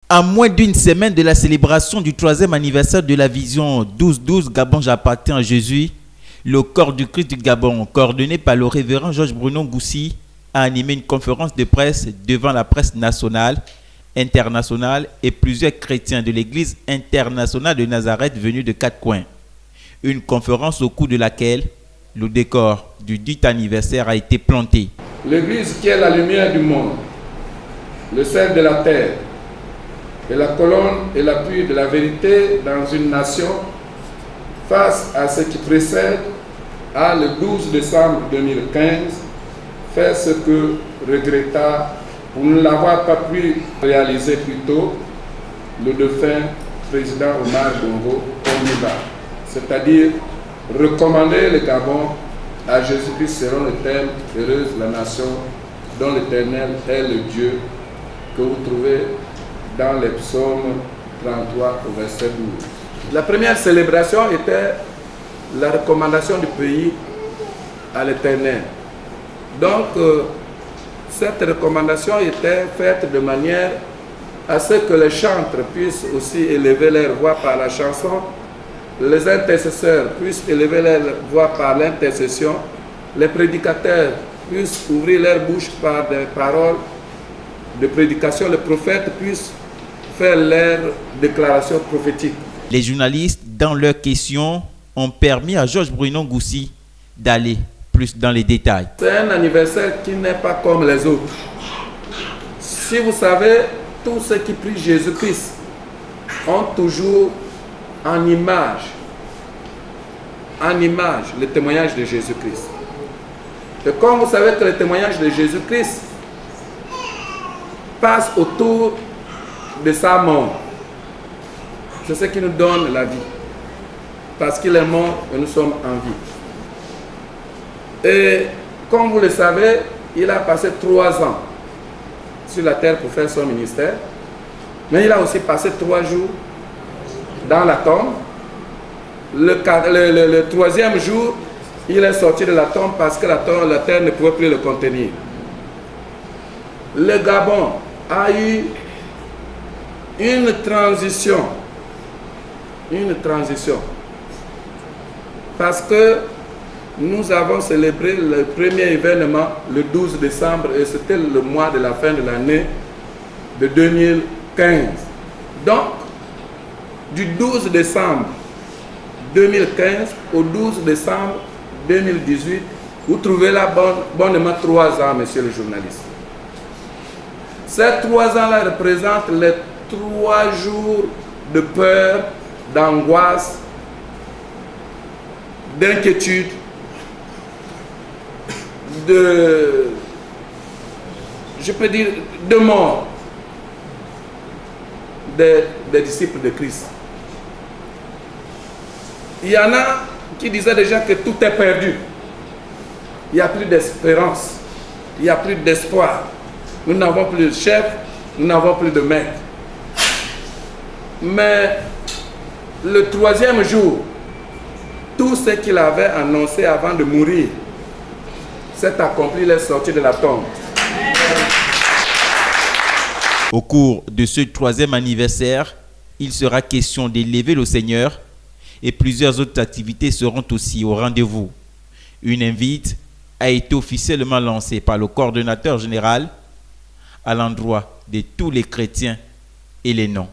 À moins d'une semaine de la célébration du 3e anniversaire de la vision 12-12 Gabon j'appartiens à Jésus, le corps du Christ du Gabon, coordonné par le révérend Georges Bruno Ngoussi, a animé une conférence de presse devant la presse nationale, internationale et plusieurs chrétiens de l'église internationale de Nazareth venus de 4 coins. Une conférence au cours de laquelle le décor du dit anniversaire a été planté. L'église qui est la lumière du monde, le sel de la terre, et la colonne et l'appui de la vérité dans une nation, face à ce qui précède, a le 12 décembre 2015 fait ce que regretta pour ne l'avoir pas pu réaliser plus tôt le défunt président Omar Bongo Ondimba, c'est-à-dire recommander le Gabon à Jésus-Christ selon le thème « Heureuse la nation dont l'Éternel est le Dieu » que vous trouvez dans les psaumes 33 au verset 12. La première célébration était la recommandation du pays à l'Éternel. Donc, cette recommandation était faite de manière à ce que les chantres puissent aussi élever leur voix par la chanson, les intercesseurs puissent élever leur voix par l'intercession, les prédicateurs puissent ouvrir leur bouche par des paroles de prédication, les prophètes puissent faire leur déclaration prophétique. Les journalistes, dans leurs questions, ont permis à Georges Bruno Ngoussi d'aller plus dans les détails. C'est un anniversaire qui n'est pas comme les autres. Si vous savez, tous ceux qui prient Jésus-Christ ont toujours en image le témoignage de Jésus-Christ. Et comme vous savez que le témoignage de Jésus-Christ passe autour de sa mort. C'est ce qui nous donne la vie. Parce qu'il est mort et nous sommes en vie. Et comme vous le savez, il a passé 3 ans sur la terre pour faire son ministère. Mais il a aussi passé 3 jours dans la tombe. Le 3e jour, il est sorti de la tombe parce que la terre ne pouvait plus le contenir. Le Gabon a eu une transition. Parce que nous avons célébré le premier événement le 12 décembre et c'était le mois de la fin de l'année de 2015. Donc, du 12 décembre 2015 au 12 décembre 2018, vous trouvez là bonnement 3 ans, monsieur le journaliste. Ces 3 ans-là représentent les 3 jours de peur, d'angoisse, d'inquiétude, de mort des disciples de Christ. Il y en a qui disaient déjà que tout est perdu. Il n'y a plus d'espérance, il n'y a plus d'espoir. Nous n'avons plus de chef, nous n'avons plus de maître. Mais le 3e jour, tout ce qu'il avait annoncé avant de mourir s'est accompli, il est sorti de la tombe. Au cours de ce 3e anniversaire, il sera question d'élever le Seigneur et plusieurs autres activités seront aussi au rendez-vous. Une invite a été officiellement lancée par le coordonnateur général à l'endroit de tous les chrétiens et les non.